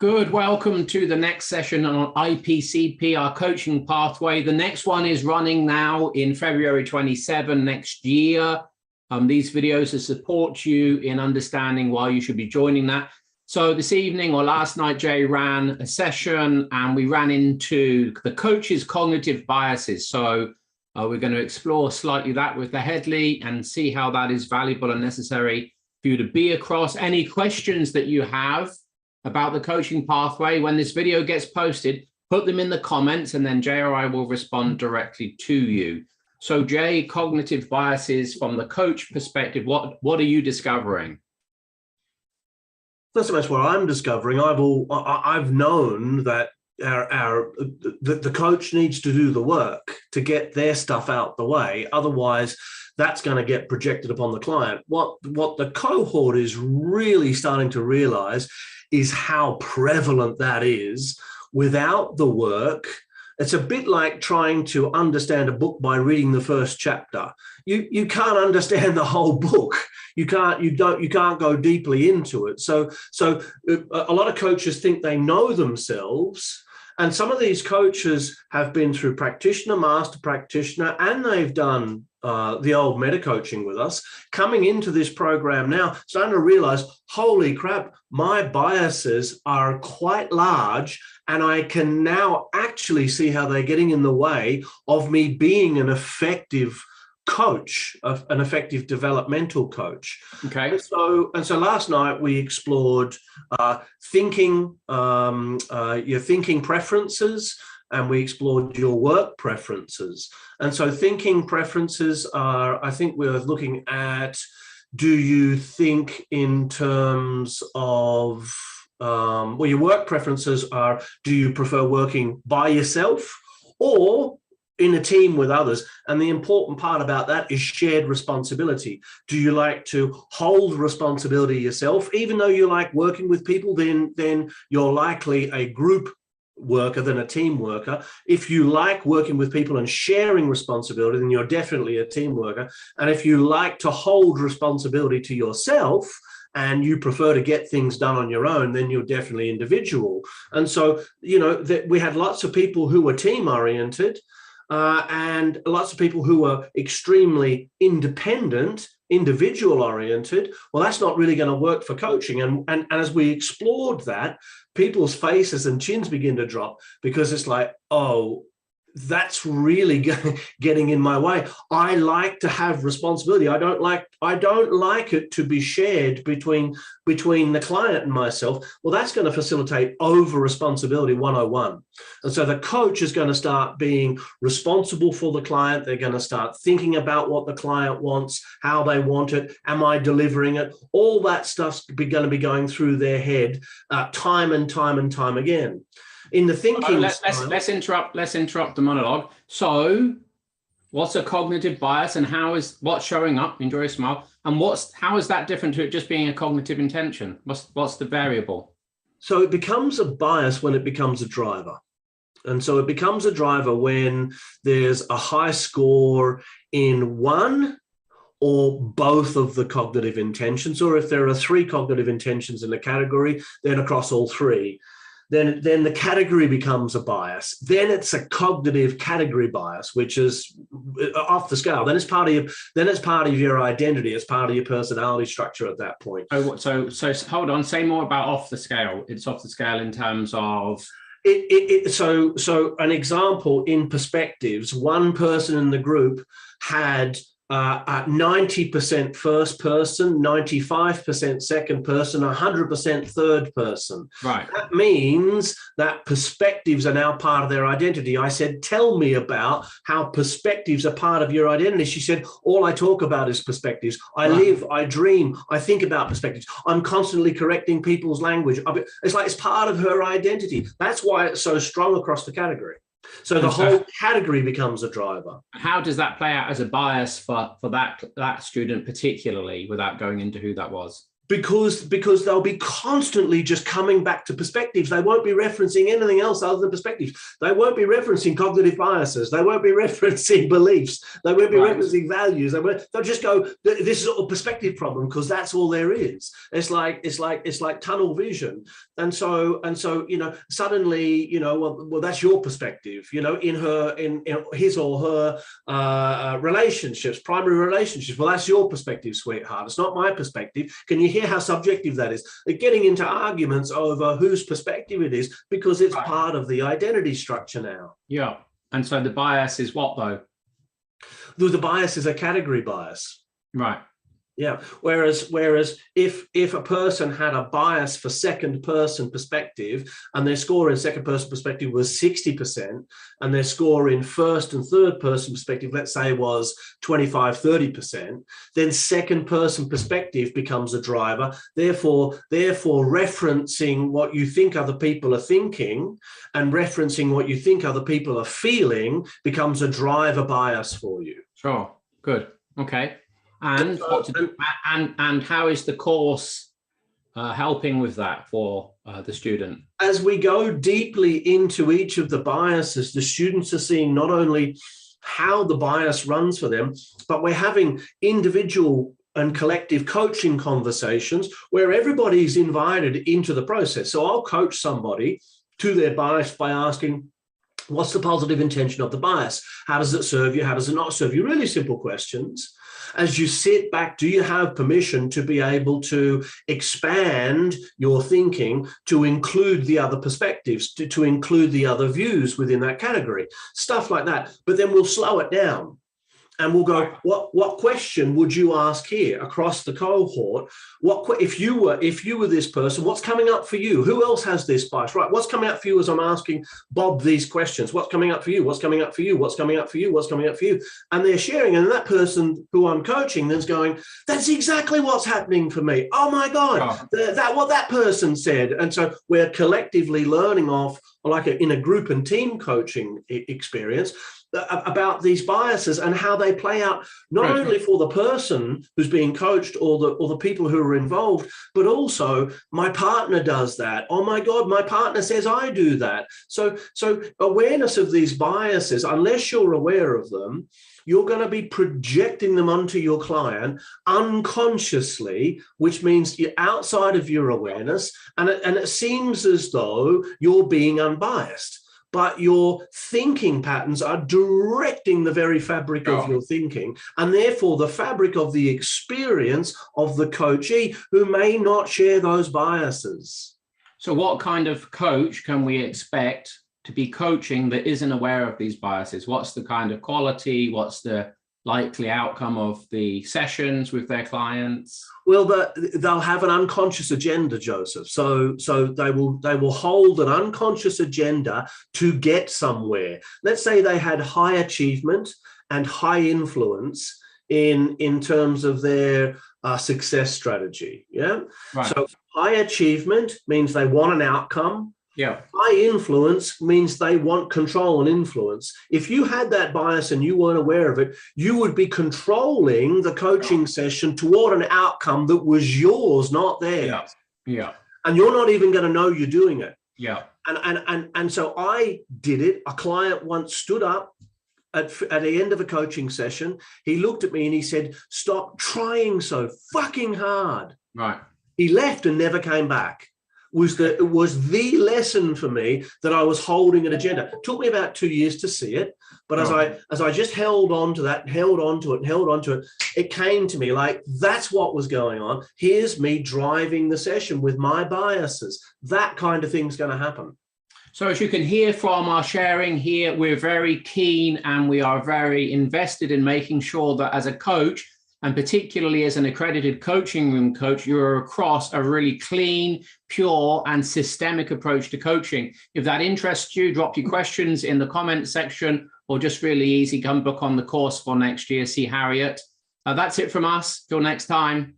Good. Welcome to the next session on IPCP, our coaching pathway. The next one is running now in February 27 next year. These videos to support you in understanding why you should be joining that. So this evening or last night, Jay ran a session and we ran into the coach's cognitive biases. So we're going to explore slightly that with the Headley and see how that is valuable and necessary for you to be across. Any questions that you have about the coaching pathway, when this video gets posted, put them in the comments and then Jay or I will respond directly to you. So Jay, cognitive biases from the coach perspective, what are you discovering? Not so much what I'm discovering. I've known that the coach needs to do the work to get their stuff out the way. Otherwise, that's going to get projected upon the client. What the cohort is really starting to realize is how prevalent that is without the work. It's a bit like trying to understand a book by reading the first chapter. You can't understand the whole book. You can't go deeply into it. So a lot of coaches think they know themselves. And some of these coaches have been through practitioner, master practitioner, and they've done the old meta coaching with us, coming into this program now, starting to realize, holy crap, my biases are quite large, and I can now actually see how they're getting in the way of me being an effective coach, an effective developmental coach. Okay. And so last night we explored thinking, your thinking preferences, and we explored your work preferences. And so thinking preferences are, I think we're looking at, do you think in terms of, well, your work preferences are, do you prefer working by yourself or in a team with others? And the important part about that is shared responsibility. Do you like to hold responsibility yourself? Even though you like working with people, then you're likely a group worker than a team worker. If you like working with people and sharing responsibility, then you're definitely a team worker. And if you like to hold responsibility to yourself and you prefer to get things done on your own, then you're definitely individual. And so, you know, we had lots of people who were team oriented, and lots of people who are extremely independent, individual oriented. Well, that's not really going to work for coaching. And as we explored that, people's faces and chins begin to drop, because it's like, oh, that's really getting in my way. I like to have responsibility. I don't like it to be shared between the client and myself. Well, that's going to facilitate over responsibility 101. And so the coach is going to start being responsible for the client. They're going to start thinking about what the client wants, how they want it. Am I delivering it? All that stuff's going to be going through their head time and time again. In the thinking, let's interrupt the monologue. So what's a cognitive bias, and what's showing up? Enjoy a smile. And how is that different to it just being a cognitive intention? What's the variable? So it becomes a bias when it becomes a driver. And so it becomes a driver when there's a high score in one or both of the cognitive intentions, or if there are 3 cognitive intentions in a category, then across all 3. Then the category becomes a bias. Then it's a cognitive category bias, which is off the scale. Then it's part of your identity. It's part of your personality structure at that point. So hold on. Say more about off the scale. It's off the scale in terms of. So an example in perspectives. One person in the group had 90% first person, 95% second person, 100% third person. Right. That means that perspectives are now part of their identity. I said, tell me about how perspectives are part of your identity. She said, all I talk about is perspectives. I live, I dream, I think about perspectives. I'm constantly correcting people's language. It's like it's part of her identity. That's why it's so strong across the category. So the whole category becomes a driver. How does that play out as a bias for that student particularly, without going into who that was? because they'll be constantly just coming back to perspectives. They won't be referencing anything else other than perspectives. They won't be referencing cognitive biases. They won't be referencing beliefs. They won't be referencing values. They'll just go, this is a perspective problem, because that's all there is. It's like tunnel vision. And so suddenly, well, that's your perspective, in his or her relationships, primary relationships. Well, that's your perspective, sweetheart. It's not my perspective. Can you hear how subjective that is? They're getting into arguments over whose perspective it is, because it's part of the identity structure now. Yeah. And so the bias is what, though? The bias is a category bias. Right. Yeah. Whereas if a person had a bias for second person perspective, and their score in second person perspective was 60%, and their score in first and third person perspective, let's say, was 25-30%, then second person perspective becomes a driver. Therefore referencing what you think other people are thinking and referencing what you think other people are feeling becomes a driver bias for you. Sure. Good. Okay. And what to do, and how is the course helping with that for the student? As we go deeply into each of the biases, the students are seeing not only how the bias runs for them, but we're having individual and collective coaching conversations where everybody's invited into the process. So I'll coach somebody to their bias by asking, what's the positive intention of the bias? How does it serve you? How does it not serve you? Really simple questions. As you sit back, do you have permission to be able to expand your thinking to include the other perspectives, to include the other views within that category? Stuff like that. But then we'll slow it down. And we'll go, what question would you ask here across the cohort? If you were this person, what's coming up for you? Who else has this bias? Right, what's coming up for you as I'm asking Bob these questions? What's coming up for you? What's coming up for you? What's coming up for you? What's coming up for you? And they're sharing, and that person who I'm coaching then's going, that's exactly what's happening for me. Oh my God, what that person said. And so we're collectively learning off, like in a group and team coaching experience, about these biases and how they play out, not only for the person who's being coached or the people who are involved, but also my partner does that. Oh my God, my partner says I do that. So awareness of these biases, unless you're aware of them, you're going to be projecting them onto your client unconsciously, which means you're outside of your awareness, and it seems as though you're being unbiased. But your thinking patterns are directing the very fabric of your thinking, and therefore the fabric of the experience of the coachee who may not share those biases. So what kind of coach can we expect to be coaching that isn't aware of these biases? What's the kind of quality? What's the likely outcome of the sessions with their clients? Well, they'll have an unconscious agenda, Joseph. So they will hold an unconscious agenda to get somewhere. Let's say they had high achievement and high influence in terms of their success strategy. Yeah. Right. So high achievement means they want an outcome. Yeah. High influence means they want control and influence. If you had that bias and you weren't aware of it, you would be controlling the coaching session toward an outcome that was yours, not theirs. Yeah. Yeah. And you're not even going to know you're doing it. Yeah. And so I did it. A client once stood up at the end of a coaching session. He looked at me and he said, "Stop trying so fucking hard." Right. He left and never came back. It was the lesson for me that I was holding an agenda. It took me about 2 years to see it, but as I just held on to that, held on to it, it came to me like, that's what was going on. Here's me driving the session with my biases. That kind of thing's going to happen. So as you can hear from our sharing here, we're very keen and we are very invested in making sure that as a coach, and particularly as an accredited coaching room coach, you're across a really clean, pure, and systemic approach to coaching. If that interests you, drop your questions in the comment section, or just really easy, come book on the course for next year, see Harriet. That's it from us. Till next time.